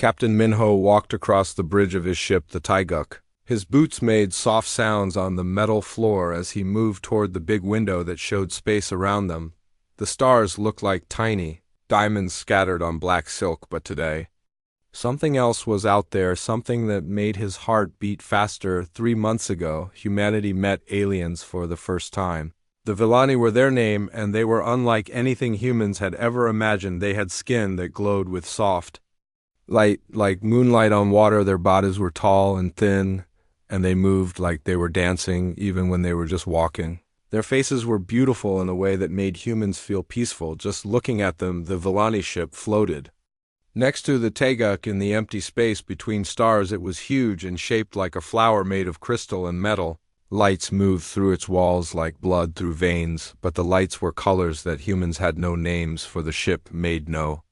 Captain Minho walked across the bridge of his ship, the Taiguk. His boots made soft sounds on the metal floor as he moved toward the big window that showed space around them. The stars looked like tiny diamonds scattered on black silk, but today, something else was out there, something that made his heart beat faster. 3 months ago, humanity met aliens for the first time. The Villani were their name, and they were unlike anything humans had ever imagined. They had skin that glowed with soft light, like moonlight on water. Their bodies were tall and thin, and they moved like they were dancing, even when they were just walking. Their faces were beautiful in a way that made humans feel peaceful. Just looking at them, the Villani ship floated. Next to the Taiguk in the empty space between stars, it was huge and shaped like a flower made of crystal and metal. Lights moved through its walls like blood through veins, but the lights were colors that humans had no names for. The ship made no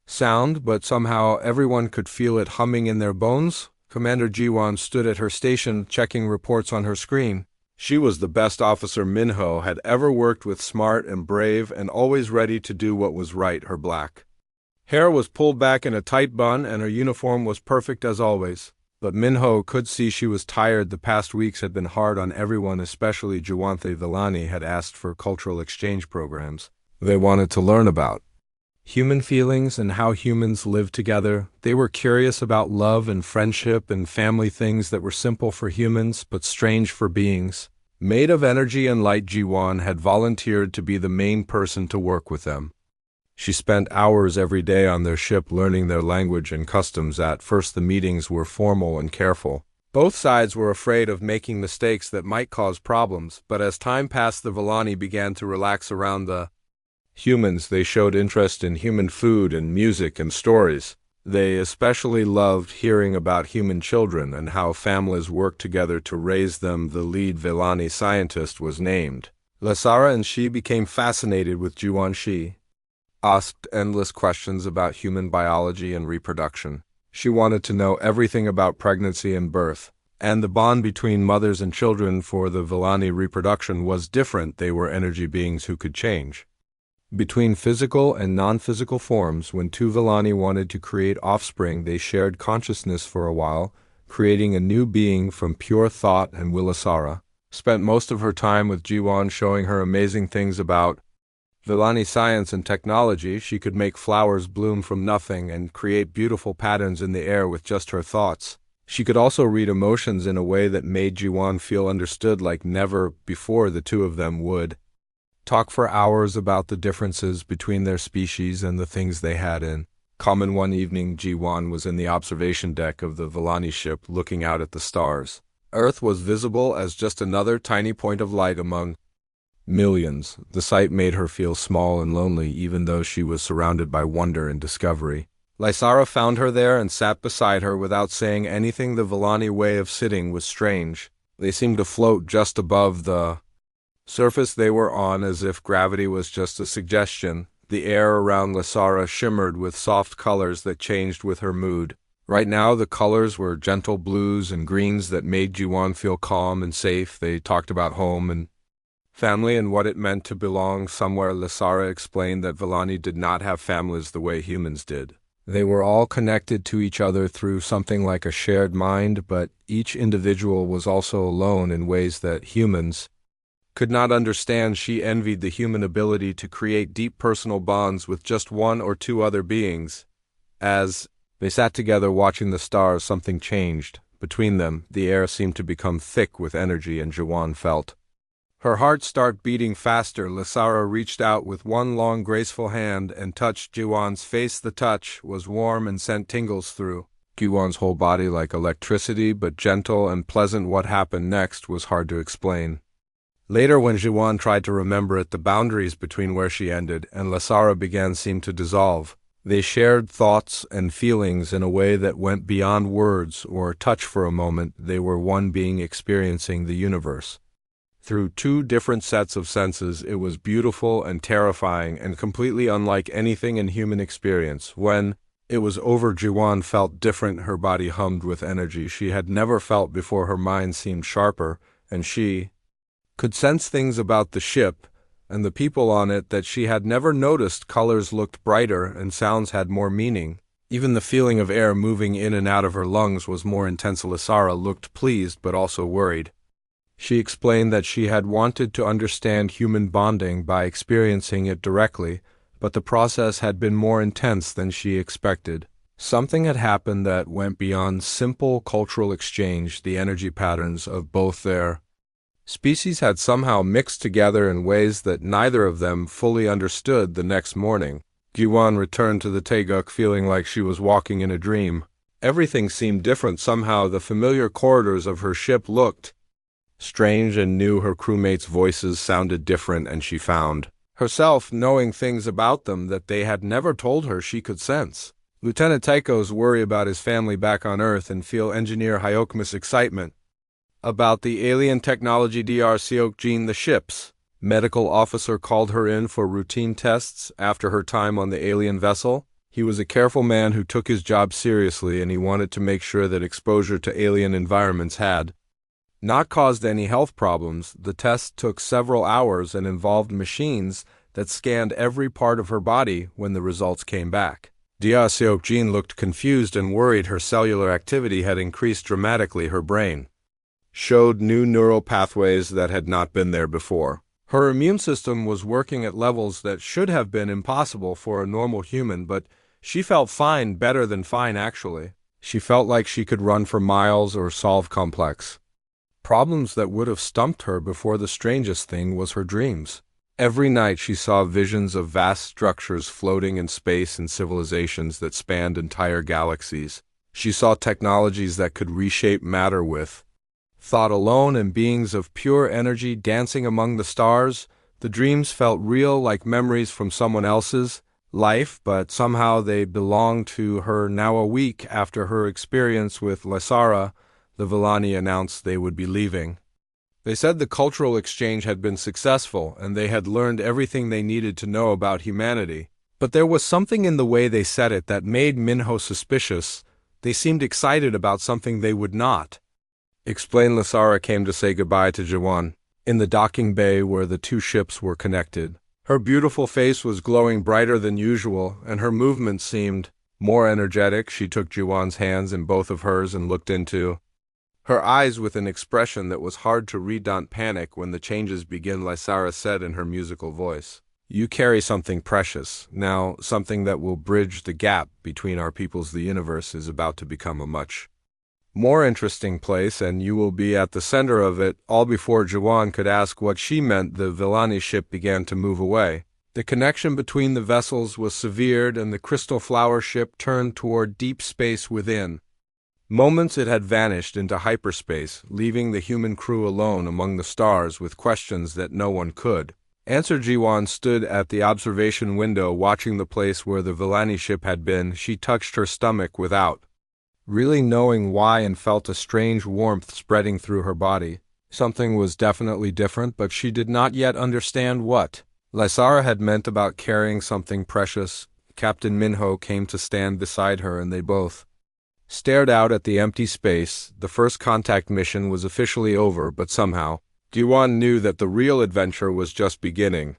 sound, but somehow everyone could feel it humming in their bones. Commander Jiwan stood at her station, checking reports on her screen. She was the best officer Minho had ever worked with, smart and brave and always ready to do what was right. Her black hair was pulled back in a tight bun, and her uniform was perfect as always. But Minho could see she was tired. The past weeks had been hard on everyone, especially Jiwan. The Villani had asked for cultural exchange programs. They wanted to learn about human feelings and how humans live together. They were curious about love and friendship and family, things that were simple for humans but strange for beings made of energy and light. Jiwan had volunteered to be the main person to work with them. She spent hours every day on their ship learning their language and customs. At first the meetings were formal and careful. Both sides were afraid of making mistakes that might cause problems, but as time passed the Villani began to relax around the humans. They showed interest in human food and music and stories. They especially loved hearing about human children and how families worked together to raise them. The lead Villani scientist was named Lasara, and she became fascinated with Jiwan. She asked endless questions about human biology and reproduction. She wanted to know everything about pregnancy and birth, and the bond between mothers and children. For the Villani, reproduction was different. They were energy beings who could change between physical and non-physical forms. When two Villani wanted to create offspring, they shared consciousness for a while, creating a new being from pure thought and will. Lasara spent most of her time with Jiwan, showing her amazing things about Villani science and technology. She could make flowers bloom from nothing and create beautiful patterns in the air with just her thoughts. She could also read emotions in a way that made Jiwan feel understood like never before. The two of them would talk for hours about the differences between their species and the things they had in common. One evening, Jiwan was in the observation deck of the Villani ship looking out at the stars. Earth was visible as just another tiny point of light among millions. The sight made her feel small and lonely, even though she was surrounded by wonder and discovery. Lysara found her there and sat beside her without saying anything. The Villani way of sitting was strange. They seemed to float just above the surface they were on, as if gravity was just a suggestion. The air around Lysara shimmered with soft colors that changed with her mood. Right now the colors were gentle blues and greens that made Jiwan feel calm and safe. They talked about home and family and what it meant to belong somewhere. Lysara explained that Villani did not have families the way humans did. They were all connected to each other through something like a shared mind, but each individual was also alone in ways that humans could not understand. She envied the human ability to create deep personal bonds with just one or two other beings. As they sat together watching the stars, something changed between them. The air seemed to become thick with energy, and Jiwan felt her heart start beating faster. Lysara reached out with one long, graceful hand and touched Jiwan's face. The touch was warm and sent tingles through Jiwan's whole body like electricity, but gentle and pleasant. What happened next was hard to explain. Later, when Jiwan tried to remember it, the boundaries between where she ended and Lysara began seemed to dissolve. They shared thoughts and feelings in a way that went beyond words or touch. For a moment, they were one being experiencing the universe through two different sets of senses. It was beautiful and terrifying and completely unlike anything in human experience. When it was over, Jiwan felt different. Her body hummed with energy she had never felt before. Her mind seemed sharper, and she could sense things about the ship and the people on it that she had never noticed. Colors looked brighter and sounds had more meaning. Even the feeling of air moving in and out of her lungs was more intense. Lysara looked pleased but also worried. She explained that she had wanted to understand human bonding by experiencing it directly, but the process had been more intense than she expected. Something had happened that went beyond simple cultural exchange. The energy patterns of both their species had somehow mixed together in ways that neither of them fully understood. The next morning, Jiwan returned to the Taeguk feeling like she was walking in a dream. Everything seemed different. Somehow the familiar corridors of her ship looked strange and new. Her crewmates' voices sounded different, and she found herself knowing things about them that they had never told her. She could sense Lieutenant Taiko's worry about his family back on Earth and feel Engineer Hyokma's excitement about the alien technology. Dr. Seokjin, the ship's medical officer, called her in for routine tests after her time on the alien vessel. He was a careful man who took his job seriously, and he wanted to make sure that exposure to alien environments had not caused any health problems. The test took several hours and involved machines that scanned every part of her body. When the results came back, Dr. Seokjin looked confused and worried. Her cellular activity had increased dramatically. Her brain showed new neural pathways that had not been there before. Her immune system was working at levels that should have been impossible for a normal human, but she felt fine, better than fine actually. She felt like she could run for miles or solve complex problems that would have stumped her before. The strangest thing was her dreams. Every night she saw visions of vast structures floating in space and civilizations that spanned entire galaxies. She saw technologies that could reshape matter with thought alone, and beings of pure energy dancing among the stars. The dreams felt real, like memories from someone else's life, but somehow they belonged to her. Now, a week after her experience with Lysara, the Villani announced they would be leaving. They said the cultural exchange had been successful, and they had learned everything they needed to know about humanity. But there was something in the way they said it that made Minho suspicious. They seemed excited about something they would not explain. Lysara came to say goodbye to Jiwan in the docking bay where the two ships were connected. Her beautiful face was glowing brighter than usual, and her movements seemed more energetic. She took Jiwan's hands in both of hers and looked into her eyes with an expression that was hard to read. Don't panic when the changes begin, Lysara said in her musical voice. You carry something precious, now something that will bridge the gap between our peoples. The universe is about to become a much more interesting place, and you will be at the center of it. All before Jiwan could ask what she meant, the Villani ship began to move away. The connection between the vessels was severed, and the crystal flower ship turned toward deep space within moments it had vanished into hyperspace, leaving the human crew alone among the stars with questions that no one could answer. Jiwan stood at the observation window watching the place where the Villani ship had been. She touched her stomach without really knowing why, and felt a strange warmth spreading through her body. Something was definitely different, but she did not yet understand what Lysara had meant about carrying something precious. Captain Minho came to stand beside her, and they both stared out at the empty space. The first contact mission was officially over, but somehow Jiwan knew that the real adventure was just beginning.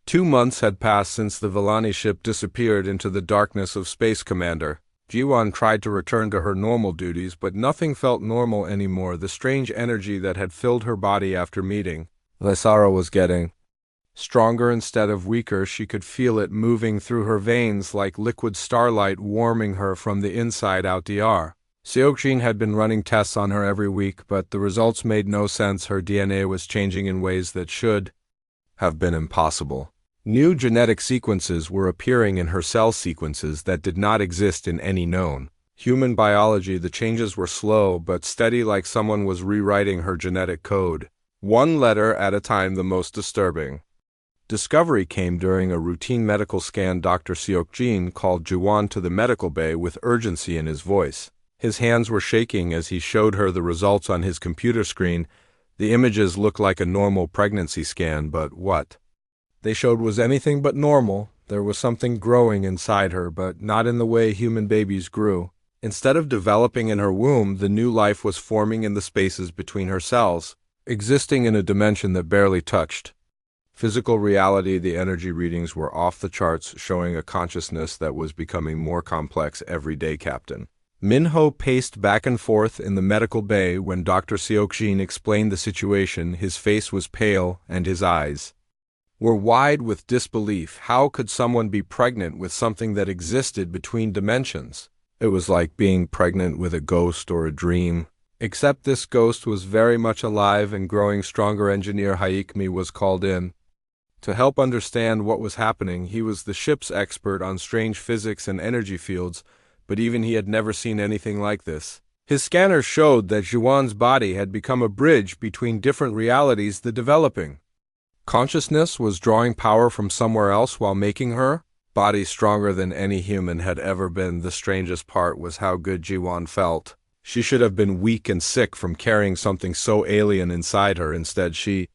2 months had passed since the Villani ship disappeared into the darkness of Space Commander. Jiwan tried to return to her normal duties, but nothing felt normal anymore. The strange energy that had filled her body after meeting Lysara was getting stronger instead of weaker. She could feel it moving through her veins like liquid starlight, warming her from the inside out. Dr. Seokjin had been running tests on her every week, but the results made no sense. Her DNA was changing in ways that should have been impossible. New genetic sequences were appearing in her cell sequences that did not exist in any known human biology. The changes were slow but steady, like someone was rewriting her genetic code, one letter at a time. The most disturbing discovery came during a routine medical scan. Dr. Seokjin called Jiwan to the medical bay with urgency in his voice. His hands were shaking as he showed her the results on his computer screen. The images looked like a normal pregnancy scan, but what they showed was anything but normal. There was something growing inside her, but not in the way human babies grew. Instead of developing in her womb, the new life was forming in the spaces between her cells, existing in a dimension that barely touched Physical reality, the energy readings were off the charts, showing a consciousness that was becoming more complex every day, Captain. Minho paced back and forth in the medical bay when Dr. Seokjin explained the situation. His face was pale and his eyes were wide with disbelief. How could someone be pregnant with something that existed between dimensions? It was like being pregnant with a ghost or a dream. Except this ghost was very much alive and growing stronger. Engineer Haikmi was called in to help understand what was happening. He was the ship's expert on strange physics and energy fields, but even he had never seen anything like this. His scanners showed that Juwan's body had become a bridge between different realities. The developing consciousness was drawing power from somewhere else while making her body stronger than any human had ever been. The strangest part was how good Jiwan felt. She should have been weak and sick from carrying something so alien inside her. Instead, she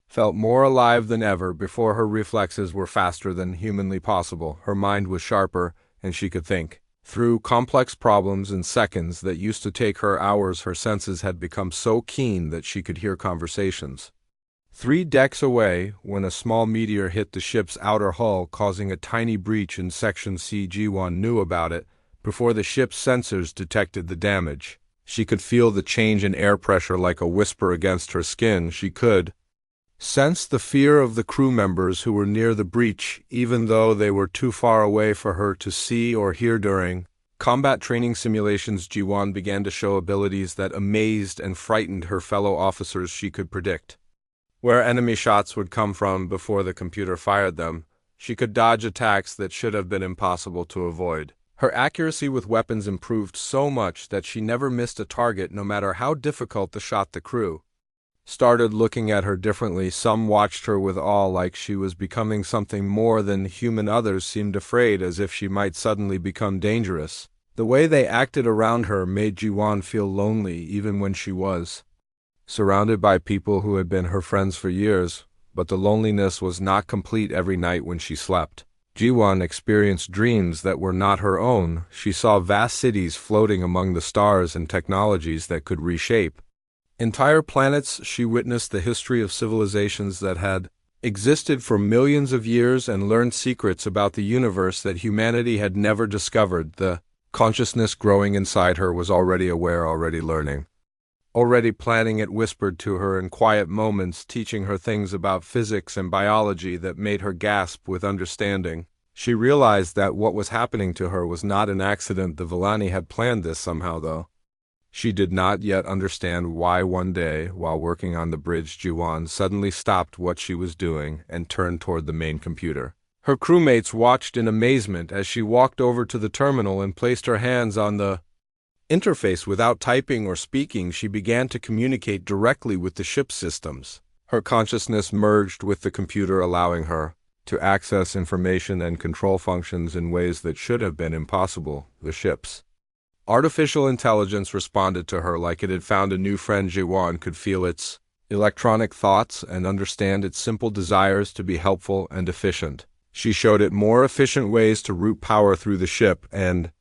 felt more alive than ever. Before, her reflexes were faster than humanly possible. Her mind was sharper, and she could think through complex problems in seconds that used to take her hours. Her senses had become so keen that she could hear conversations 3 decks away when a small meteor hit the ship's outer hull, causing a tiny breach in Section C. Jiwan knew about it before the ship's sensors detected the damage. She could feel the change in air pressure like a whisper against her skin. She could sense the fear of the crew members who were near the breach, even though they were too far away for her to see or hear. During combat training simulations, Jiwan began to show abilities that amazed and frightened her fellow officers. She could predict where enemy shots would come from before the computer fired them. She could dodge attacks that should have been impossible to avoid. Her accuracy with weapons improved so much that she never missed a target, no matter how difficult the shot. The crew started looking at her differently. Some watched her with awe, like she was becoming something more than human. Others seemed afraid, as if she might suddenly become dangerous. The way they acted around her made Jiwan feel lonely, even when she was surrounded by people who had been her friends for years. But the loneliness was not complete. Every night when she slept, Jiwan experienced dreams that were not her own. She saw vast cities floating among the stars and technologies that could reshape entire planets. She witnessed the history of civilizations that had existed for millions of years and learned secrets about the universe that humanity had never discovered. The consciousness growing inside her was already aware, already learning, already planning. It whispered to her in quiet moments, teaching her things about physics and biology that made her gasp with understanding. She realized that what was happening to her was not an accident. The Villani had planned this somehow, though she did not yet understand why. One day, while working on the bridge, Jiwan suddenly stopped what she was doing and turned toward the main computer. Her crewmates watched in amazement as she walked over to the terminal and placed her hands on the interface. Without typing or speaking, she began to communicate directly with the ship's systems. Her consciousness merged with the computer, allowing her to access information and control functions in ways that should have been impossible. The ship's artificial intelligence responded to her like it had found a new friend. Jiwan could feel its electronic thoughts and understand its simple desires to be helpful and efficient. She showed it more efficient ways to route power through the ship and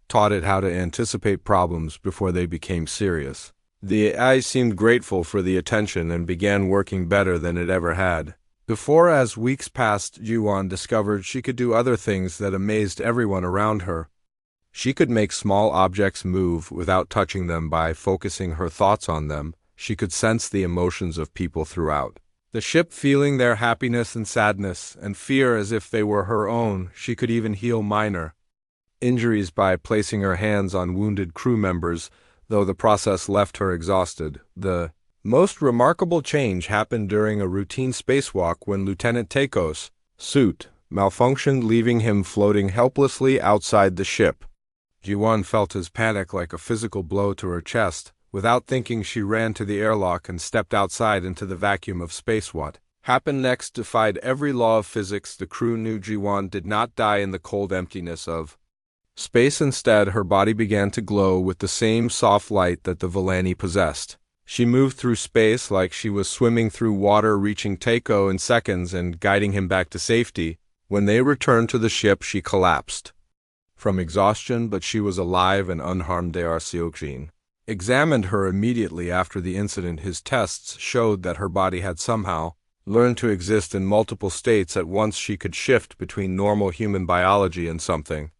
taught it how to anticipate problems before they became serious. The AI seemed grateful for the attention and began working better than it ever had before. As weeks passed, Jiwan discovered she could do other things that amazed everyone around her. She could make small objects move without touching them by focusing her thoughts on them. She could sense the emotions of people throughout the ship, feeling their happiness and sadness and fear as if they were her own. She could even heal minor injuries by placing her hands on wounded crew members, though the process left her exhausted. The most remarkable change happened during a routine spacewalk when Lieutenant Taiko's suit malfunctioned, leaving him floating helplessly outside the ship. Jiwan felt his panic like a physical blow to her chest. Without thinking, she ran to the airlock and stepped outside into the vacuum of space. What happened next defied every law of physics. The crew knew Jiwan did not die in the cold emptiness of space. Instead, her body began to glow with the same soft light that the Villani possessed. She moved through space like she was swimming through water, reaching Taiko in seconds and guiding him back to safety. When they returned to the ship, she collapsed from exhaustion, but she was alive and unharmed. Dr. Seokjin examined her immediately after the incident. His tests showed that her body had somehow learned to exist in multiple states at once. She could shift between normal human biology and something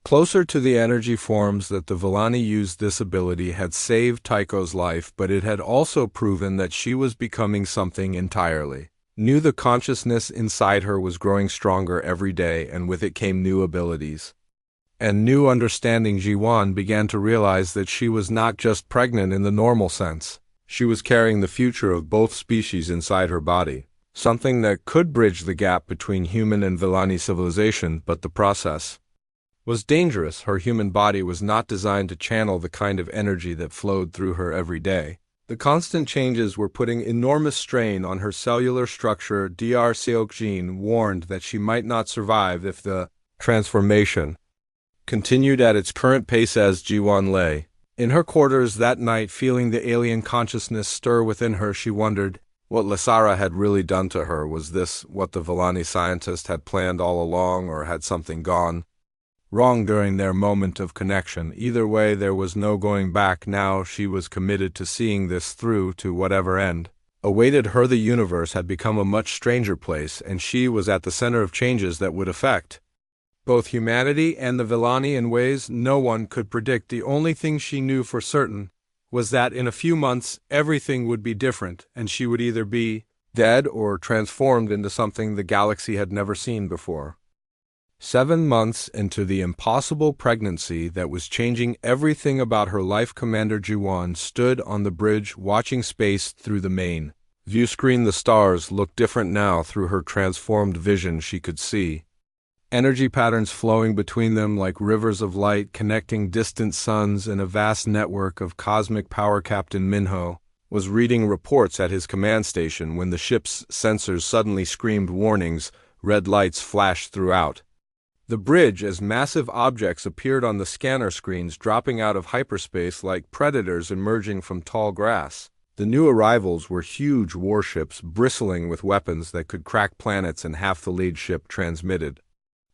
closer to the energy forms. That the Villani used this ability had saved Tycho's life, but it had also proven that she was becoming something entirely new. The consciousness inside her was growing stronger every day, and with it came new abilities and new understanding. Jiwan began to realize that she was not just pregnant in the normal sense. She was carrying the future of both species inside her body, something that could bridge the gap between human and Villani civilization, but the process was dangerous. Her human body was not designed to channel the kind of energy that flowed through her every day. The constant changes were putting enormous strain on her cellular structure. Dr. Seokjin warned that she might not survive if the transformation continued at its current pace. As Jiwan lay in her quarters that night, feeling the alien consciousness stir within her, she wondered what Lasara had really done to her. Was this what the Villani scientist had planned all along, or had something gone wrong during their moment of connection? Either way, there was no going back now. She was committed to seeing this through to whatever end awaited her. The universe had become a much stranger place, and she was at the center of changes that would affect both humanity and the Villani in ways no one could predict. The only thing she knew for certain was that in a few months everything would be different, and she would either be dead or transformed into something the galaxy had never seen before. 7 months into the impossible pregnancy that was changing everything about her life, Commander Jiwan stood on the bridge watching space through the main view screen. The stars looked different now. Through her transformed vision, she could see energy patterns flowing between them like rivers of light, connecting distant suns in a vast network of cosmic power. Captain Minho was reading reports at his command station when the ship's sensors suddenly screamed warnings. Red lights flashed throughout the bridge as massive objects appeared on the scanner screens, dropping out of hyperspace like predators emerging from tall grass. The new arrivals were huge warships bristling with weapons that could crack planets, and half the lead ship transmitted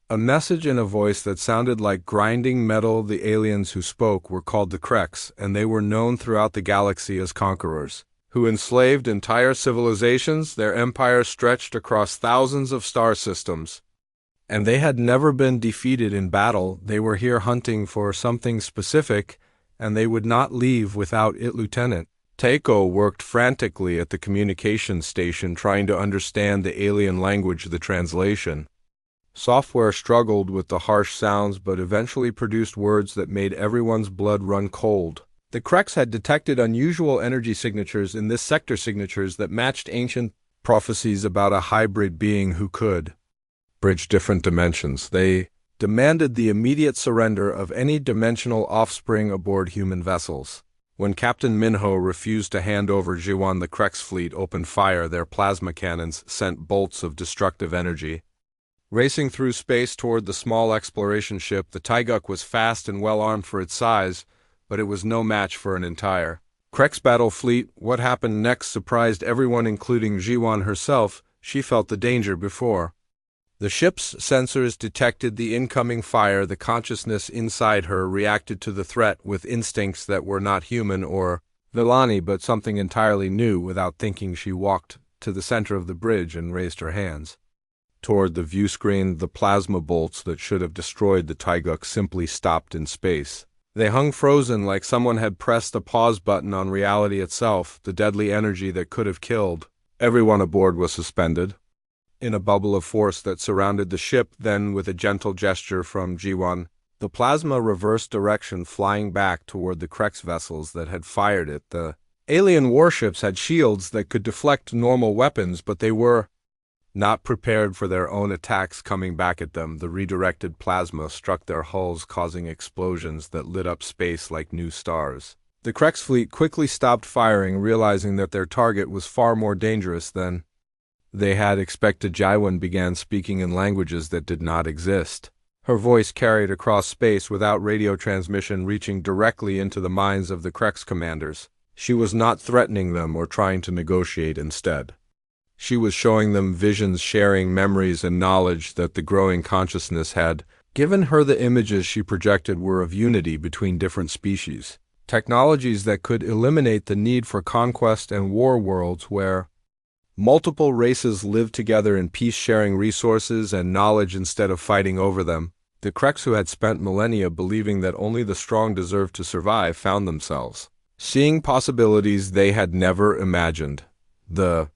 a message in a voice that sounded like grinding metal. The aliens who spoke were called the Kreks, and they were known throughout the galaxy as conquerors who enslaved entire civilizations. Their empire stretched across thousands of star systems, and they had never been defeated in battle. They were here hunting for something specific, and they would not leave without it. Lieutenant Taiko worked frantically at the communication station, trying to understand the alien language. The translation software struggled with the harsh sounds, but eventually produced words that made everyone's blood run cold. The Kreks had detected unusual energy signatures in this sector, signatures that matched ancient prophecies about a hybrid being who could bridge different dimensions. They demanded the immediate surrender of any dimensional offspring aboard human vessels. When Captain Minho refused to hand over Jiwan, the Kreks fleet opened fire. Their plasma cannons sent bolts of destructive energy racing through space toward the small exploration ship. The Taiguk was fast and well armed for its size, but it was no match for an entire Kreks battle fleet. What happened next surprised everyone, including Jiwan herself. She felt the danger before the ship's sensors detected the incoming fire. The consciousness inside her reacted to the threat with instincts that were not human or Villani, but something entirely new. Without thinking, she walked to the center of the bridge and raised her hands toward the view screen. The plasma bolts that should have destroyed the Taiguk simply stopped in space. They hung frozen, like someone had pressed a pause button on reality itself. The deadly energy that could have killed everyone aboard was suspended in a bubble of force that surrounded the ship. Then, with a gentle gesture from Jiwan, the plasma reversed direction, flying back toward the Kreks vessels that had fired it. The alien warships had shields that could deflect normal weapons, but they were not prepared for their own attacks coming back at them. The redirected plasma struck their hulls, causing explosions that lit up space like new stars. The Kreks fleet quickly stopped firing, realizing that their target was far more dangerous than they had expected. Jiwan began speaking in languages that did not exist. Her voice carried across space without radio transmission, reaching directly into the minds of the Kreks commanders. She was not threatening them or trying to negotiate. Instead, she was showing them visions, sharing memories and knowledge that the growing consciousness had given her. The images she projected were of unity between different species, technologies that could eliminate the need for conquest and war, worlds where Multiple races lived together in peace, sharing resources and knowledge instead of fighting over them. The Kreks, who had spent millennia believing that only the strong deserved to survive, found themselves seeing possibilities they had never imagined. The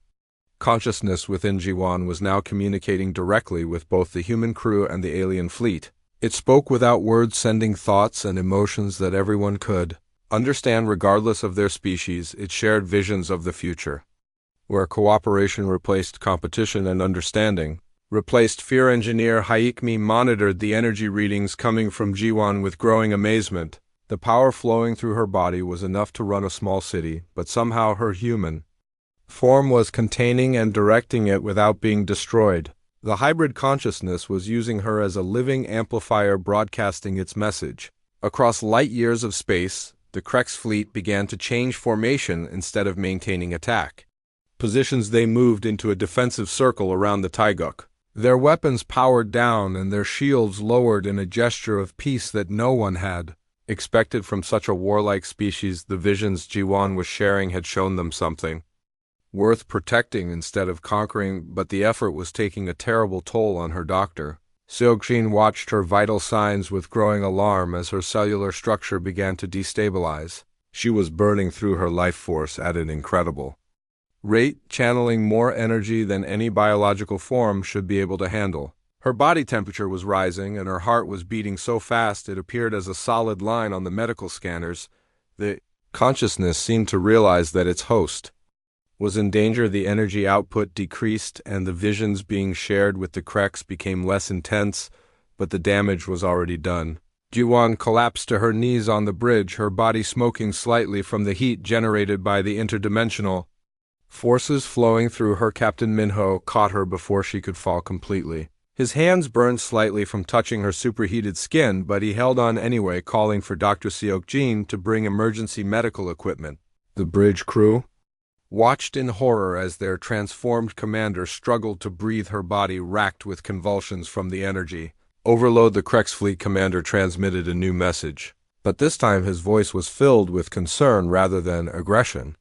consciousness within Jiwan was now communicating directly with both the human crew and the alien fleet. It spoke without words, sending thoughts and emotions that everyone could understand regardless of their species. It shared visions of the future, where cooperation replaced competition and understanding replaced fear. Engineer Hayekmi monitored the energy readings coming from Jiwan with growing amazement. The power flowing through her body was enough to run a small city, but somehow her human form was containing and directing it without being destroyed. The hybrid consciousness was using her as a living amplifier, broadcasting its message. Across light years of space, the Kreks fleet began to change formation instead of maintaining attack positions. They moved into a defensive circle around the Taiguk, their weapons powered down and their shields lowered in a gesture of peace that no one had expected from such a warlike species. The visions Jiwan was sharing had shown them something worth protecting instead of conquering, but the effort was taking a terrible toll on her doctor. Seokjin watched her vital signs with growing alarm as her cellular structure began to destabilize. She was burning through her life force at an incredible rate, channeling more energy than any biological form should be able to handle. Her body temperature was rising and her heart was beating so fast it appeared as a solid line on the medical scanners. The consciousness seemed to realize that its host was in danger. The energy output decreased and the visions being shared with the Kreks became less intense, but the damage was already done. Jiwan collapsed to her knees on the bridge, her body smoking slightly from the heat generated by the interdimensional forces flowing through her. Captain Minho caught her before she could fall completely. His hands burned slightly from touching her superheated skin, but he held on anyway, calling for Dr. Seokjin to bring emergency medical equipment. The bridge crew watched in horror as their transformed commander struggled to breathe, her body racked with convulsions from the energy overload. The Kreks fleet commander transmitted a new message, but this time his voice was filled with concern rather than aggression.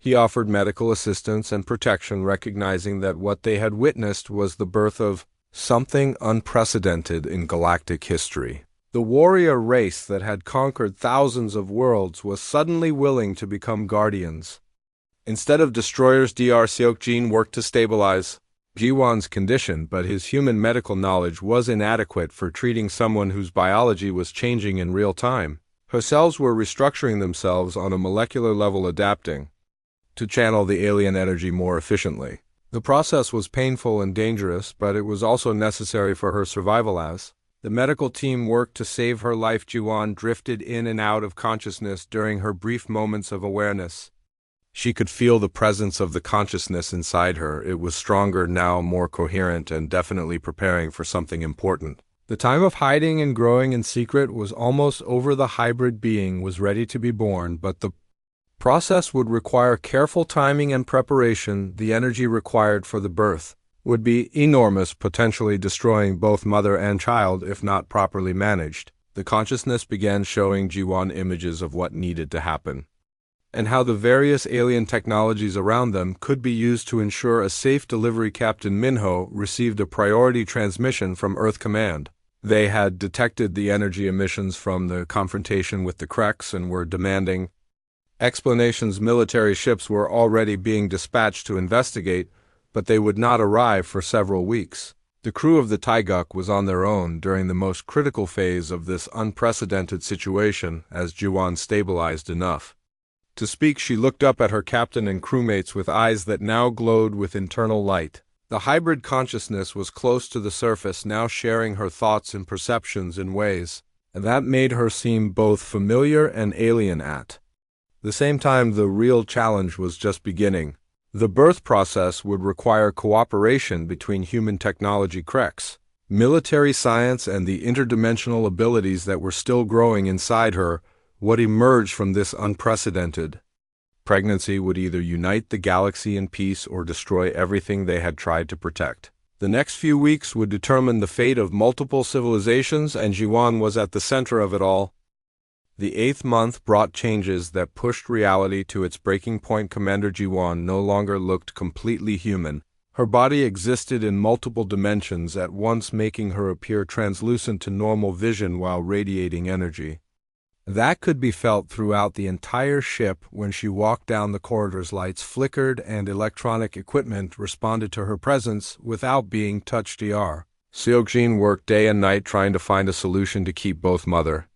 He offered medical assistance and protection, recognizing that what they had witnessed was the birth of something unprecedented in galactic history. The warrior race that had conquered thousands of worlds was suddenly willing to become guardians instead of destroyers. Dr. Seokjin worked to stabilize Jiwan's condition, but his human medical knowledge was inadequate for treating someone whose biology was changing in real time. Her cells were restructuring themselves on a molecular level, adapting to channel the alien energy more efficiently. The process was painful and dangerous, but it was also necessary for her survival. As the medical team worked to save her life, Jiwan drifted in and out of consciousness during her brief moments of awareness. She could feel the presence of the consciousness inside her. It was stronger now, more coherent, and definitely preparing for something important. The time of hiding and growing in secret was almost over. The hybrid being was ready to be born, but the process would require careful timing and preparation. The energy required for the birth would be enormous, potentially destroying both mother and child if not properly managed. The consciousness began showing Jiwan images of what needed to happen, and how the various alien technologies around them could be used to ensure a safe delivery. Captain Minho received a priority transmission from Earth Command. They had detected the energy emissions from the confrontation with the Kreks and were demanding explanations. Military ships were already being dispatched to investigate, but they would not arrive for several weeks. The crew of the Taiguk was on their own during the most critical phase of this unprecedented situation. As Jiwan stabilized enough to speak, she looked up at her captain and crewmates with eyes that now glowed with internal light. The hybrid consciousness was close to the surface, now sharing her thoughts and perceptions in ways that made her seem both familiar and alien. At the same time, the real challenge was just beginning. The birth process would require cooperation between human technology, Kreks, military science, and the interdimensional abilities that were still growing inside her. What emerged from this unprecedented pregnancy would either unite the galaxy in peace or destroy everything they had tried to protect. The next few weeks would determine the fate of multiple civilizations, and Jiwan was at the center of it all. The 8th month brought changes that pushed reality to its breaking point. Commander Jiwan no longer looked completely human. Her body existed in multiple dimensions at once, making her appear translucent to normal vision while radiating energy. That could be felt throughout the entire ship. When she walked down the corridors, lights flickered and electronic equipment responded to her presence without being touched. Seokjin worked day and night trying to find a solution to keep both mother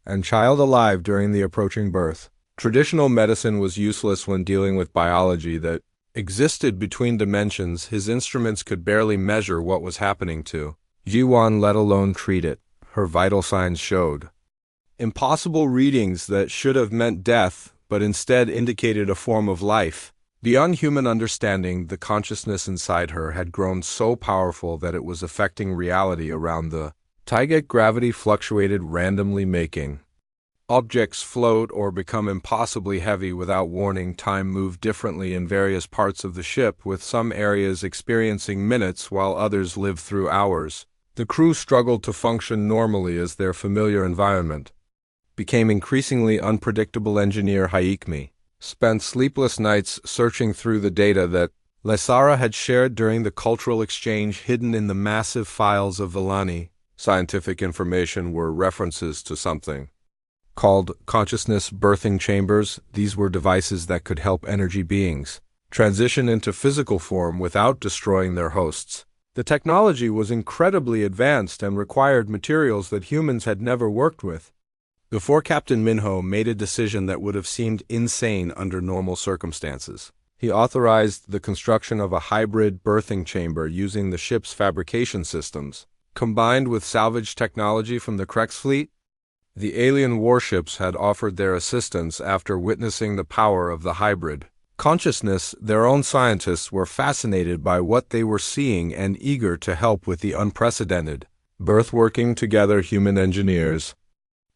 and child alive during the approaching birth. Traditional medicine was useless when dealing with biology that existed between dimensions. His instruments could barely measure what was happening to Jiwan, let alone treat it. Her vital signs showed impossible readings that should have meant death, but instead indicated a form of life. Beyond human understanding, the consciousness inside her had grown so powerful that it was affecting reality around the Taigek. Gravity fluctuated randomly, making objects float or become impossibly heavy without warning. Time moved differently in various parts of the ship, with some areas experiencing minutes while others lived through hours. The crew struggled to function normally as their familiar environment became increasingly unpredictable. Engineer Haikmi spent sleepless nights searching through the data that Lesara had shared during the cultural exchange. Hidden in the massive files of Villani scientific information were references to something called consciousness birthing chambers. These were devices that could help energy beings transition into physical form without destroying their hosts. The technology was incredibly advanced and required materials that humans had never worked with. Before Captain Minho made a decision that would have seemed insane under normal circumstances, he authorized the construction of a hybrid birthing chamber using the ship's fabrication systems, combined with salvage technology from the Krex fleet. The alien warships had offered their assistance after witnessing the power of the hybrid consciousness. Their own scientists were fascinated by what they were seeing and eager to help with the unprecedented birth. Working together, human engineers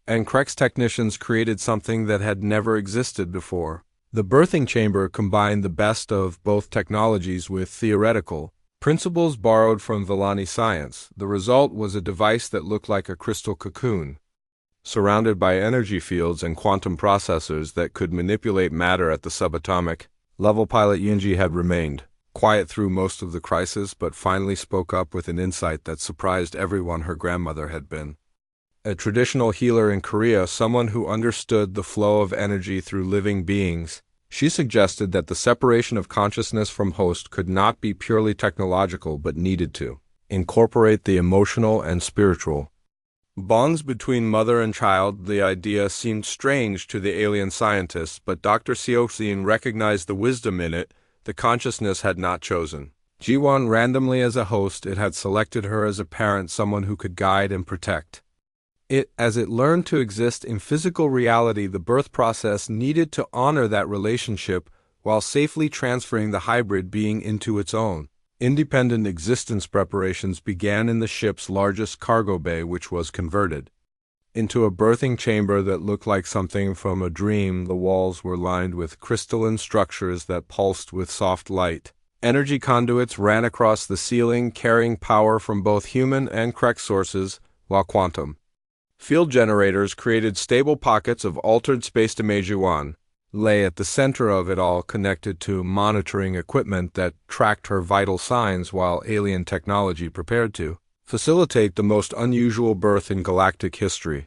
and Krex technicians created something that had never existed before. The birthing chamber combined the best of both technologies with theoretical principles borrowed from Villani science. The result was a device that looked like a crystal cocoon, surrounded by energy fields and quantum processors that could manipulate matter at the subatomic level. Pilot Yunji had remained quiet through most of the crisis, but finally spoke up with an insight that surprised everyone. Her grandmother had been a traditional healer in Korea, someone who understood the flow of energy through living beings. She suggested that the separation of consciousness from host could not be purely technological but needed to incorporate the emotional and spiritual bonds between mother and child. The idea seemed strange to the alien scientists, but Dr. Seokjin recognized the wisdom in it. The consciousness had not chosen Jiwan randomly as a host. It had selected her as a parent, someone who could guide and protect it as it learned to exist in physical reality. The birth process needed to honor that relationship while safely transferring the hybrid being into its own independent existence. Preparations began in the ship's largest cargo bay, which was converted into a birthing chamber that looked like something from a dream. The walls were lined with crystalline structures that pulsed with soft light. Energy conduits ran across the ceiling, carrying power from both human and Krex sources, while quantum field generators created stable pockets of altered space. Jiwan lay at the center of it all, connected to monitoring equipment that tracked her vital signs, while alien technology prepared to facilitate the most unusual birth in galactic history.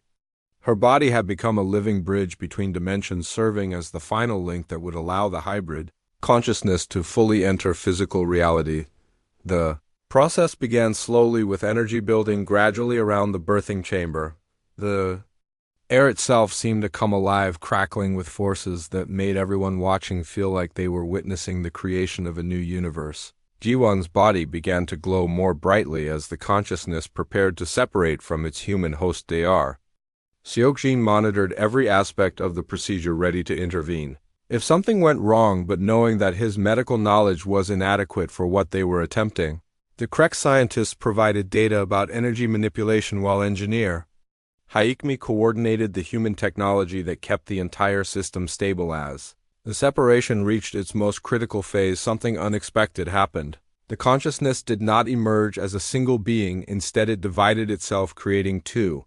Her body had become a living bridge between dimensions, serving as the final link that would allow the hybrid consciousness to fully enter physical reality. The process began slowly, with energy building gradually around the birthing chamber. The air itself seemed to come alive, crackling with forces that made everyone watching feel like they were witnessing the creation of a new universe. Jiwan's body began to glow more brightly as the consciousness prepared to separate from its human host. Seokjin monitored every aspect of the procedure, ready to intervene if something went wrong, but knowing that his medical knowledge was inadequate for what they were attempting. The Krex scientists provided data about energy manipulation, while engineer Haikmi coordinated the human technology that kept the entire system stable. As the separation reached its most critical phase, something unexpected happened. The consciousness did not emerge as a single being. Instead, it divided itself, creating two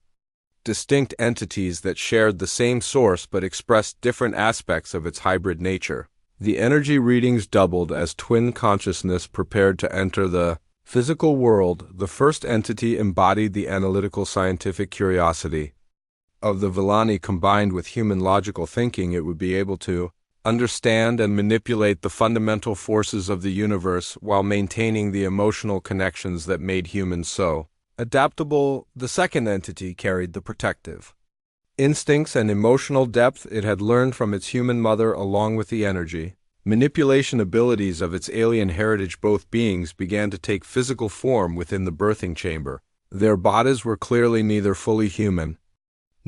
distinct entities that shared the same source but expressed different aspects of its hybrid nature. The energy readings doubled as twin consciousness prepared to enter the physical world. The first entity embodied the analytical scientific curiosity of the Villani combined with human logical thinking. It would be able to understand and manipulate the fundamental forces of the universe while maintaining the emotional connections that made humans so adaptable. The second entity carried the protective instincts and emotional depth it had learned from its human mother, along with the energy manipulation abilities of its alien heritage. Both beings began to take physical form within the birthing chamber. Their bodies were clearly neither fully human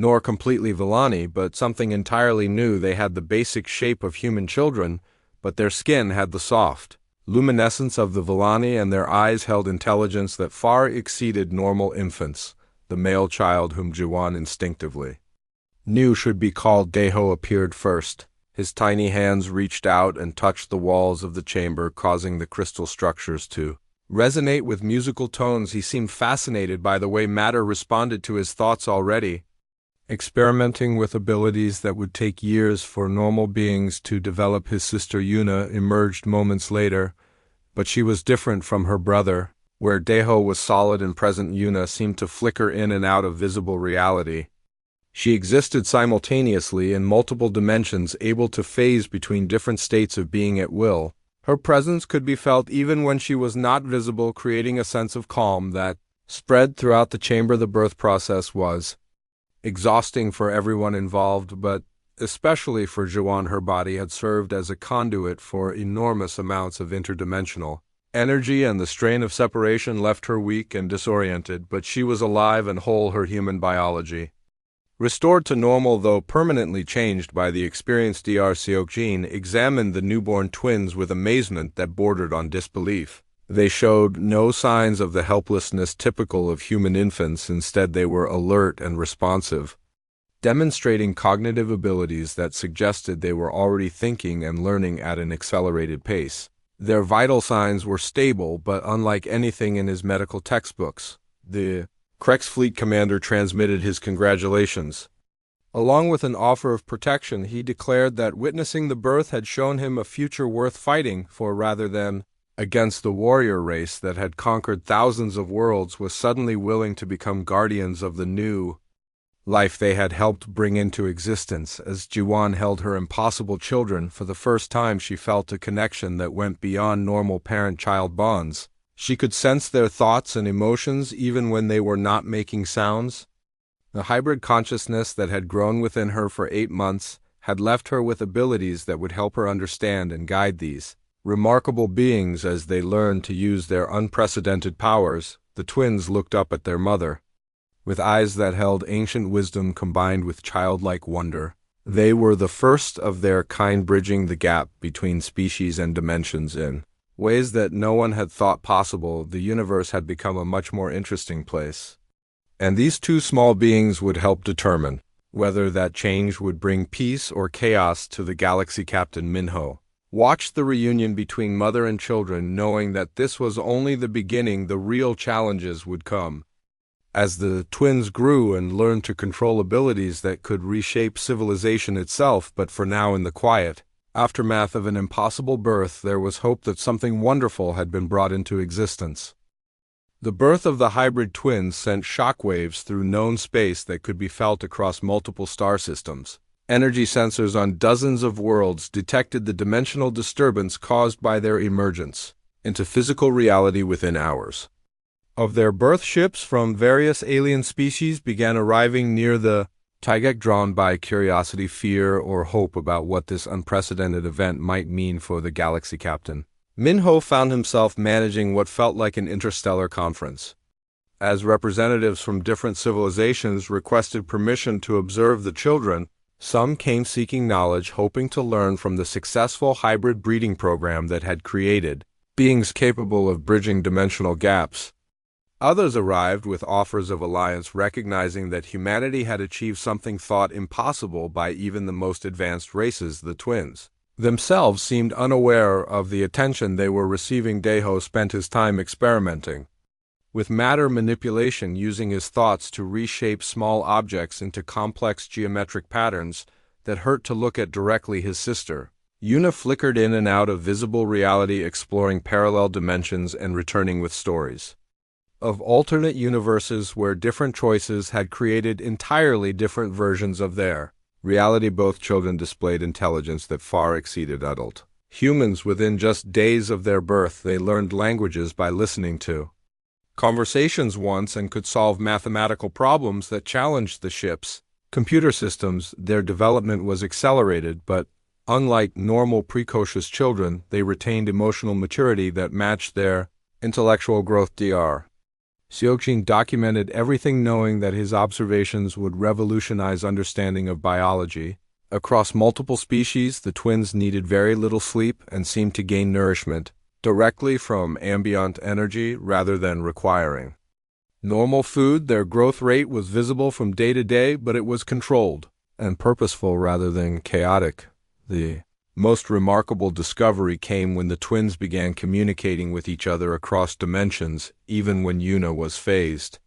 nor completely Villani, but something entirely new. They had the basic shape of human children, but their skin had the soft luminescence of the Villani, and their eyes held intelligence that far exceeded normal infants. The male child, whom Jiwan instinctively knew should be called Deho, appeared first. His tiny hands reached out and touched the walls of the chamber, causing the crystal structures to resonate with musical tones. He seemed fascinated by the way matter responded to his thoughts, already experimenting with abilities that would take years for normal beings to develop. His sister Yuna emerged moments later, but she was different from her brother. Where Deho was solid and present, Yuna seemed to flicker in and out of visible reality. She existed simultaneously in multiple dimensions, able to phase between different states of being at will. Her presence could be felt even when she was not visible, creating a sense of calm that spread throughout the chamber. The birth process was exhausting for everyone involved, but especially for Jiwan. Her body had served as a conduit for enormous amounts of interdimensional energy, and the strain of separation left her weak and disoriented, but she was alive and whole, her human biology restored to normal, though permanently changed by the experience. Dr. Seokjin examined the newborn twins with amazement that bordered on disbelief. They showed no signs of the helplessness typical of human infants. Instead, they were alert and responsive, demonstrating cognitive abilities that suggested they were already thinking and learning at an accelerated pace. Their vital signs were stable, but unlike anything in his medical textbooks. The Krex fleet commander transmitted his congratulations. Along with an offer of protection, he declared that witnessing the birth had shown him a future worth fighting for. Rather than against the warrior race that had conquered thousands of worlds, was suddenly willing to become guardians of the new life they had helped bring into existence. As Jiwan held her impossible children, for the first time she felt a connection that went beyond normal parent-child bonds. She could sense their thoughts and emotions even when they were not making sounds. The hybrid consciousness that had grown within her for 8 months had left her with abilities that would help her understand and guide these remarkable beings as they learned to use their unprecedented powers. The twins looked up at their mother with eyes that held ancient wisdom combined with childlike wonder. They were the first of their kind, bridging the gap between species and dimensions in ways that no one had thought possible. The universe had become a much more interesting place, and these two small beings would help determine whether that change would bring peace or chaos to the galaxy. Captain Minho watched the reunion between mother and children, knowing that this was only the beginning. The real challenges would come as the twins grew and learned to control abilities that could reshape civilization itself. But for now, in the quiet aftermath of an impossible birth, there was hope that something wonderful had been brought into existence. The birth of the hybrid twins sent shockwaves through known space that could be felt across multiple star systems. Energy sensors on dozens of worlds detected the dimensional disturbance caused by their emergence into physical reality within hours of their birth. Ships from various alien species began arriving near the Taigek, drawn by curiosity, fear, or hope about what this unprecedented event might mean for the galaxy. Captain Minho found himself managing what felt like an interstellar conference. As representatives from different civilizations requested permission to observe the children, some came seeking knowledge, hoping to learn from the successful hybrid breeding program that had created beings capable of bridging dimensional gaps. Others arrived with offers of alliance, recognizing that humanity had achieved something thought impossible by even the most advanced races. The twins themselves seemed unaware of the attention they were receiving. Deho spent his time experimenting with matter manipulation using his thoughts to reshape small objects into complex geometric patterns that hurt to look at directly. His sister, Yuna, flickered in and out of visible reality, exploring parallel dimensions and returning with stories of alternate universes where different choices had created entirely different versions of their reality. Both children displayed intelligence that far exceeded adult humans. Within just days of their birth, they learned languages by listening to conversations once and could solve mathematical problems that challenged the ship's computer systems. Their development was accelerated, but unlike normal precocious children, they retained emotional maturity that matched their intellectual growth. Dr. Xiaoqing documented everything, knowing that his observations would revolutionize understanding of biology. Across multiple species, the twins needed very little sleep and seemed to gain nourishment directly from ambient energy rather than requiring normal food. Their growth rate was visible from day to day, but it was controlled and purposeful rather than chaotic. The most remarkable discovery came when the twins began communicating with each other across dimensions. Even when Yuna was phased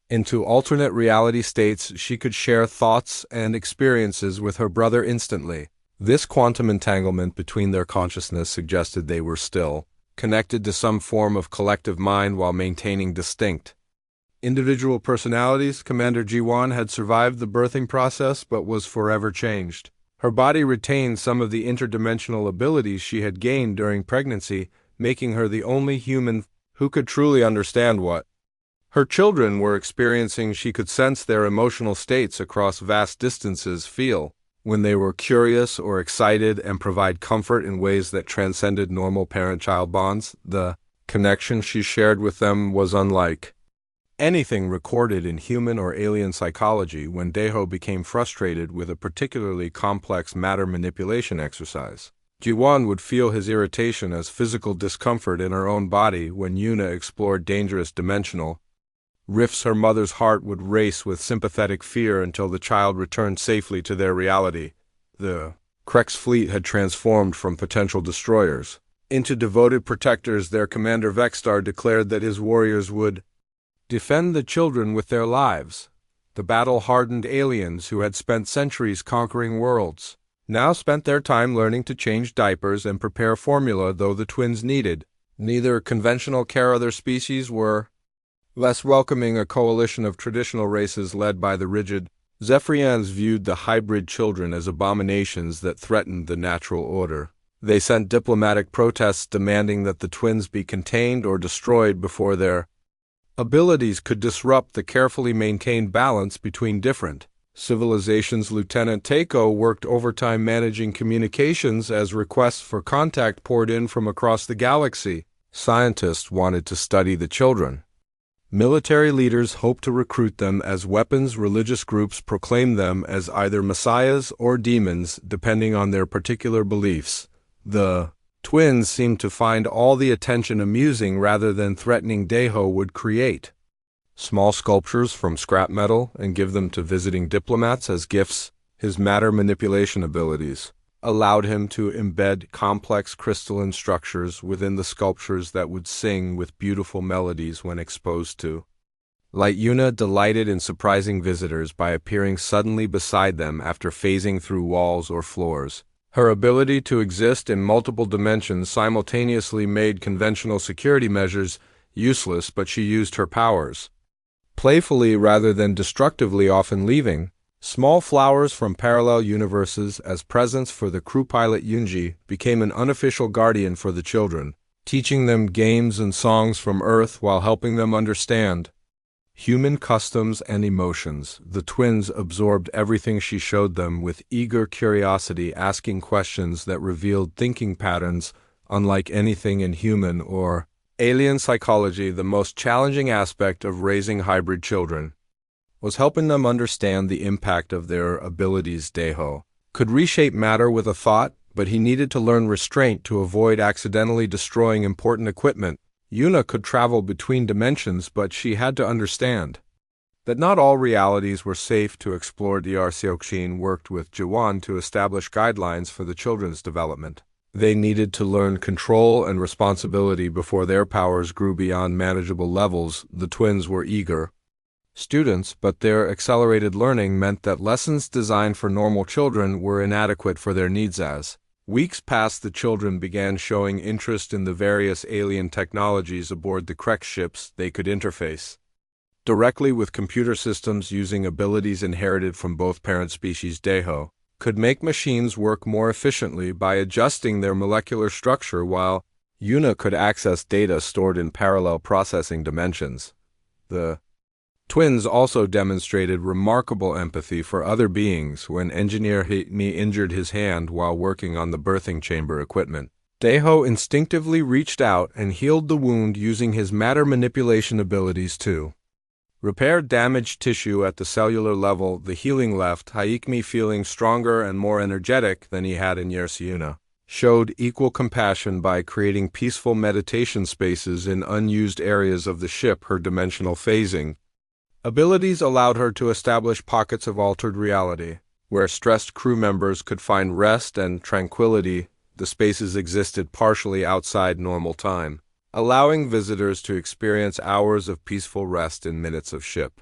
into alternate reality states, she could share thoughts and experiences with her brother instantly. This quantum entanglement between their consciousness suggested they were still connected to some form of collective mind while maintaining distinct individual personalities. Commander Jiwan had survived the birthing process but was forever changed. Her body retained some of the interdimensional abilities she had gained during pregnancy, making her the only human who could truly understand what her children were experiencing. She could sense their emotional states across vast distances, feel when they were curious or excited, and provide comfort in ways that transcended normal parent-child bonds. The connection she shared with them was unlike anything recorded in human or alien psychology. When Deho became frustrated with a particularly complex matter manipulation exercise, Jiwan would feel his irritation as physical discomfort in her own body. When Yuna explored dangerous dimensional rifts, her mother's heart would race with sympathetic fear until the child returned safely to their reality. The Krek's fleet had transformed from potential destroyers into devoted protectors. Their commander Vexstar declared that his warriors would defend the children with their lives. The battle-hardened aliens who had spent centuries conquering worlds now spent their time learning to change diapers and prepare formula. Though the twins needed neither conventional care, other species were less welcoming. A coalition of traditional races led by the rigid Zephyrians viewed the hybrid children as abominations that threatened the natural order. They sent diplomatic protests demanding that the twins be contained or destroyed before their abilities could disrupt the carefully maintained balance between different civilizations. Lieutenant Takeo worked overtime managing communications as requests for contact poured in from across the galaxy. Scientists wanted to study the children. Military leaders hoped to recruit them as weapons. Religious groups proclaimed them as either messiahs or demons, depending on their particular beliefs. The twins seemed to find all the attention amusing rather than threatening. Deho would create small sculptures from scrap metal and give them to visiting diplomats as gifts. His matter manipulation abilities allowed him to embed complex crystalline structures within the sculptures that would sing with beautiful melodies when exposed to light. Yuna delighted in surprising visitors by appearing suddenly beside them after phasing through walls or floors. Her ability to exist in multiple dimensions simultaneously made conventional security measures useless, but she used her powers playfully rather than destructively, often leaving small flowers from parallel universes as presents for the crew. Pilot Yunji became an unofficial guardian for the children, teaching them games and songs from Earth while helping them understand human customs and emotions. The twins absorbed everything she showed them with eager curiosity, asking questions that revealed thinking patterns unlike anything in human or alien psychology. The most challenging aspect of raising hybrid children was helping them understand the impact of their abilities. Deho could reshape matter with a thought, but he needed to learn restraint to avoid accidentally destroying important equipment. Yuna could travel between dimensions, but she had to understand that not all realities were safe to explore. Dr. Xiaoqing worked with Jiwan to establish guidelines for the children's development. They needed to learn control and responsibility before their powers grew beyond manageable levels. The twins were eager students, but their accelerated learning meant that lessons designed for normal children were inadequate for their needs. As weeks passed, the children began showing interest in the various alien technologies aboard the Krek ships. They could interface directly with computer systems using abilities inherited from both parent species. Deho could make machines work more efficiently by adjusting their molecular structure, while Yuna could access data stored in parallel processing dimensions. The twins also demonstrated remarkable empathy for other beings. When Engineer Hitmi injured his hand while working on the birthing chamber equipment, Deho instinctively reached out and healed the wound using his matter manipulation abilities to repair damaged tissue at the cellular level. The healing left Hitmi feeling stronger and more energetic than he had in years. Yuna showed equal compassion by creating peaceful meditation spaces in unused areas of the ship. Her dimensional phasing abilities allowed her to establish pockets of altered reality, where stressed crew members could find rest and tranquility. The spaces existed partially outside normal time, allowing visitors to experience hours of peaceful rest in minutes of ship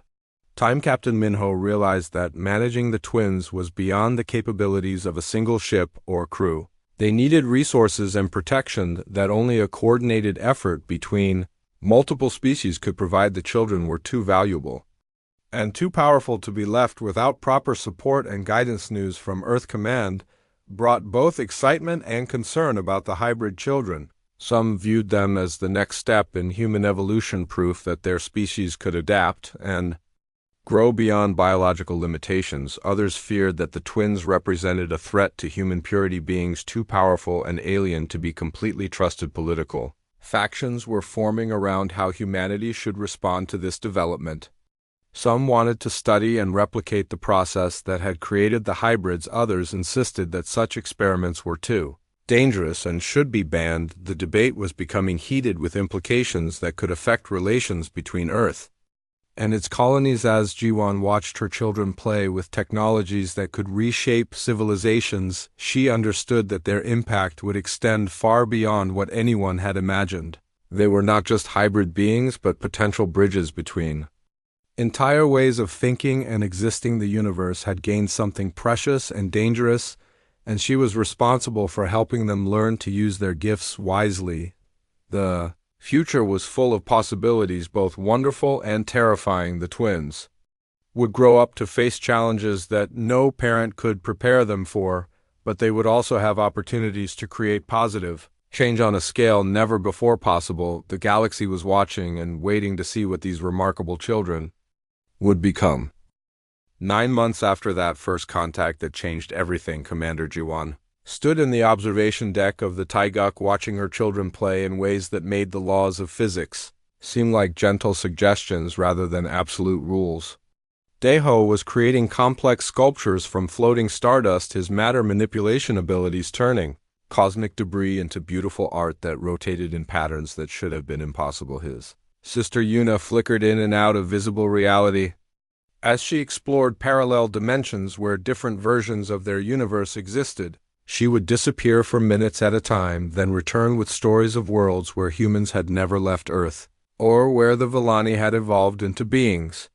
time. Captain Minho realized that managing the twins was beyond the capabilities of a single ship or crew. They needed resources and protection that only a coordinated effort between multiple species could provide. The children were too valuable and too powerful to be left without proper support and guidance. News from Earth Command brought both excitement and concern about the hybrid children. Some viewed them as the next step in human evolution, proof that their species could adapt and grow beyond biological limitations. Others feared that the twins represented a threat to human purity, beings too powerful and alien to be completely trusted. Political factions were forming around how humanity should respond to this development. Some wanted to study and replicate the process that had created the hybrids. Others insisted that such experiments were too dangerous and should be banned. The debate was becoming heated, with implications that could affect relations between Earth and its colonies. As Jiwan watched her children play with technologies that could reshape civilizations, she understood that their impact would extend far beyond what anyone had imagined. They were not just hybrid beings, but potential bridges between entire ways of thinking and existing. The universe had gained something precious and dangerous, and she was responsible for helping them learn to use their gifts wisely. The future was full of possibilities, both wonderful and terrifying. The twins would grow up to face challenges that no parent could prepare them for, but they would also have opportunities to create positive change on a scale never before possible. The galaxy was watching and waiting to see what these remarkable children would become. 9 months after that first contact that changed everything, Commander Jiwan stood in the observation deck of the Taiguk, watching her children play in ways that made the laws of physics seem like gentle suggestions rather than absolute rules. Deho was creating complex sculptures from floating stardust, his matter manipulation abilities turning cosmic debris into beautiful art that rotated in patterns that should have been impossible. His sister Yuna flickered in and out of visible reality as she explored parallel dimensions where different versions of their universe existed. She would disappear for minutes at a time, then return with stories of worlds where humans had never left Earth, or where the Villani had evolved into beings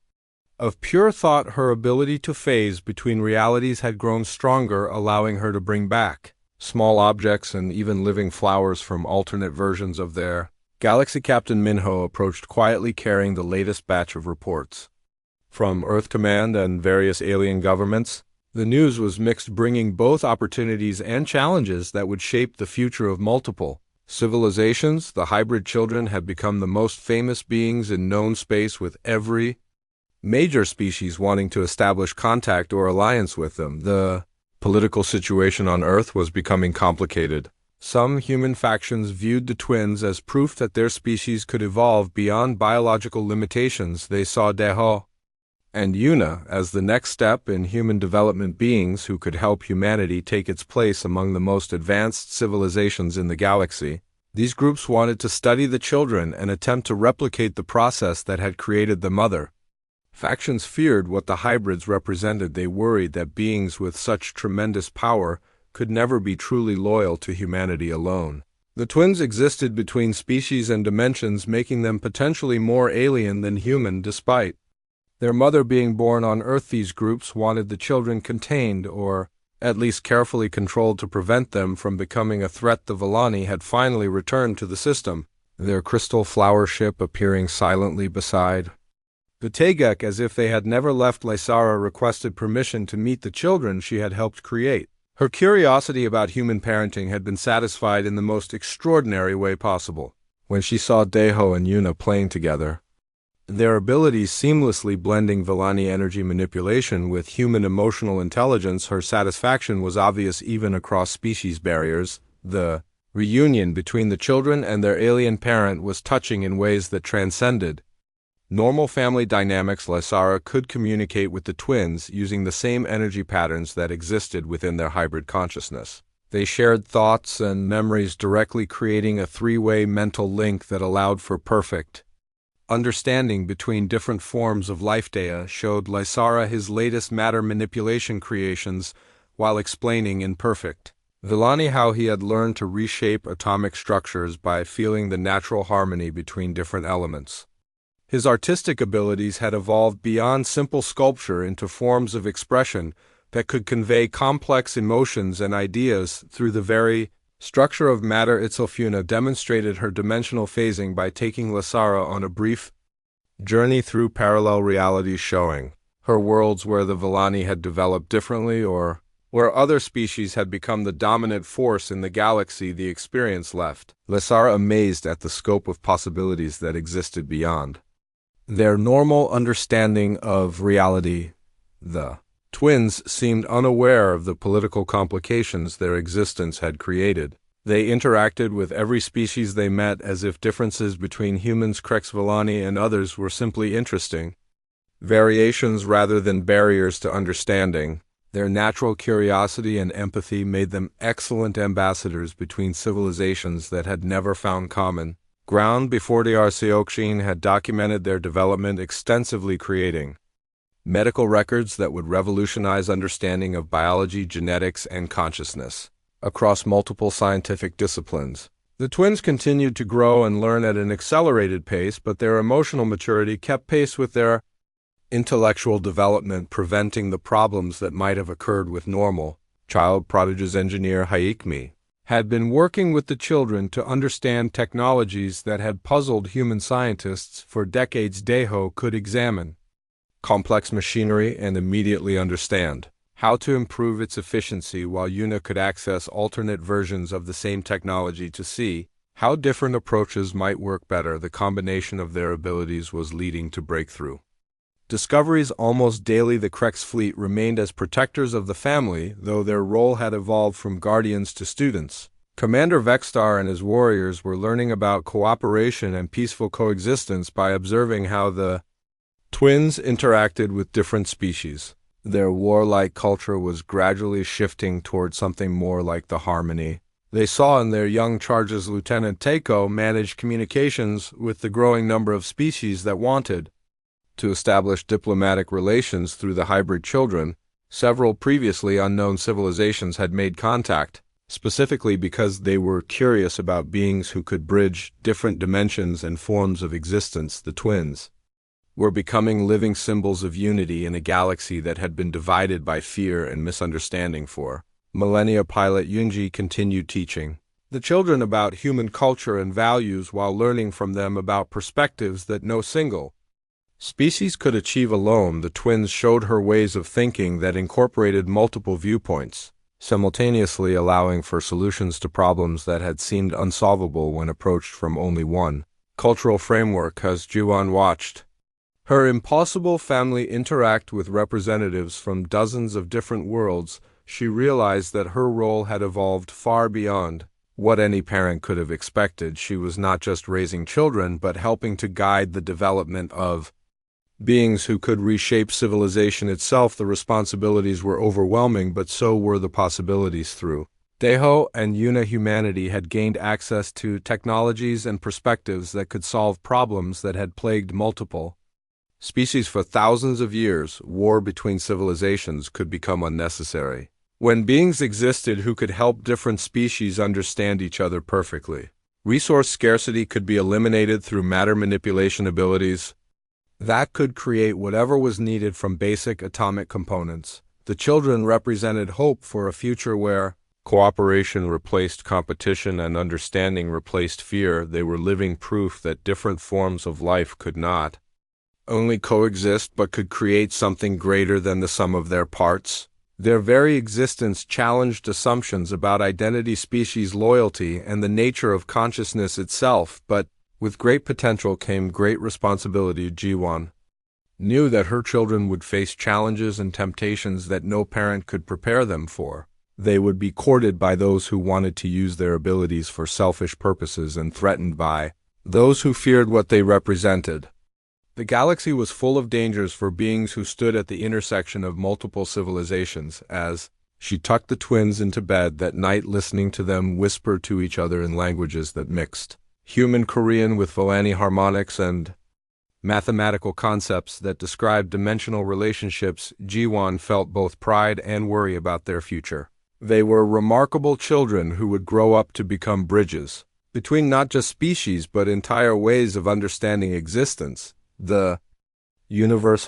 of pure thought. Her ability to phase between realities had grown stronger, allowing her to bring back small objects and even living flowers from alternate versions of their galaxy. Captain Minho approached quietly, carrying the latest batch of reports from Earth Command and various alien governments. The news was mixed, bringing both opportunities and challenges that would shape the future of multiple civilizations. The hybrid children had become the most famous beings in known space, with every major species wanting to establish contact or alliance with them. The political situation on Earth was becoming complicated. Some human factions viewed the twins as proof that their species could evolve beyond biological limitations. They saw Deho and Yuna as the next step in human development, beings who could help humanity take its place among the most advanced civilizations in the galaxy. These groups wanted to study the children and attempt to replicate the process that had created the mother. Factions feared what the hybrids represented. They worried that beings with such tremendous power could never be truly loyal to humanity alone. The twins existed between species and dimensions, making them potentially more alien than human despite their mother being born on Earth. These groups wanted the children contained, or at least carefully controlled to prevent them from becoming a threat. The Villani had finally returned to the system, their crystal flower ship appearing silently beside the Taygek as if they had never left. Lysara requested permission to meet the children she had helped create. Her curiosity about human parenting had been satisfied in the most extraordinary way possible. When she saw Deho and Yuna playing together, their abilities seamlessly blending Villani energy manipulation with human emotional intelligence, her satisfaction was obvious even across species barriers. The reunion between the children and their alien parent was touching in ways that transcended normal family dynamics. Lysara could communicate with the twins using the same energy patterns that existed within their hybrid consciousness. They shared thoughts and memories directly, creating a three-way mental link that allowed for perfect understanding between different forms of life. Dea showed Lysara his latest matter manipulation creations while explaining in perfect Villani how he had learned to reshape atomic structures by feeling the natural harmony between different elements. His artistic abilities had evolved beyond simple sculpture into forms of expression that could convey complex emotions and ideas through the very structure of matter itself. Yuna demonstrated her dimensional phasing by taking Lysara on a brief journey through parallel realities, showing her worlds where the Villani had developed differently or where other species had become the dominant force in the galaxy. The experience left Lysara amazed at the scope of possibilities that existed beyond their normal understanding of reality. The twins seemed unaware of the political complications their existence had created. They interacted with every species they met as if differences between humans, Krex, Villani, and others were simply interesting variations rather than barriers to understanding. Their natural curiosity and empathy made them excellent ambassadors between civilizations that had never found common ground before. Seokjin had documented their development extensively, creating medical records that would revolutionize understanding of biology, genetics, and consciousness across multiple scientific disciplines. The twins continued to grow and learn at an accelerated pace, but their emotional maturity kept pace with their intellectual development, preventing the problems that might have occurred with normal child prodigies. Engineer Haikmi had been working with the children to understand technologies that had puzzled human scientists for decades. Deho could examine complex machinery and immediately understand how to improve its efficiency, while Yuna could access alternate versions of the same technology to see how different approaches might work better. The combination of their abilities was leading to breakthrough discoveries almost daily. The Krex fleet remained as protectors of the family, though their role had evolved from guardians to students. Commander Vexstar and his warriors were learning about cooperation and peaceful coexistence by observing how the twins interacted with different species. Their warlike culture was gradually shifting toward something more like the harmony they saw in their young charges. Lieutenant Teiko managed communications with the growing number of species that wanted to establish diplomatic relations through the hybrid children. Several previously unknown civilizations had made contact, specifically because they were curious about beings who could bridge different dimensions and forms of existence. The twins were becoming living symbols of unity in a galaxy that had been divided by fear and misunderstanding for millennia. Pilot Yunji continued teaching the children about human culture and values while learning from them about perspectives that no single species could achieve alone. The twins showed her ways of thinking that incorporated multiple viewpoints, simultaneously allowing for solutions to problems that had seemed unsolvable when approached from only one cultural framework. As Juan watched her impossible family interact with representatives from dozens of different worlds, she realized that her role had evolved far beyond what any parent could have expected. She was not just raising children, but helping to guide the development of beings who could reshape civilization itself. The responsibilities were overwhelming, but so were the possibilities. Through Deho and Yuna, humanity had gained access to technologies and perspectives that could solve problems that had plagued multiple species for thousands of years. War between civilizations could become unnecessary when beings existed who could help different species understand each other perfectly. Resource scarcity could be eliminated through matter manipulation abilities that could create whatever was needed from basic atomic components. The children represented hope for a future where cooperation replaced competition and understanding replaced fear. They were living proof that different forms of life could not only coexist but could create something greater than the sum of their parts. Their very existence challenged assumptions about identity, species loyalty, and the nature of consciousness itself, but with great potential came great responsibility. G1 knew that her children would face challenges and temptations that no parent could prepare them for. They would be courted by those who wanted to use their abilities for selfish purposes and threatened by those who feared what they represented. The galaxy was full of dangers for beings who stood at the intersection of multiple civilizations. As she tucked the twins into bed that night, listening to them whisper to each other in languages that mixed human Korean with Volani harmonics and mathematical concepts that described dimensional relationships, Jiwon felt both pride and worry about their future. They were remarkable children who would grow up to become bridges between not just species but entire ways of understanding existence. The universe.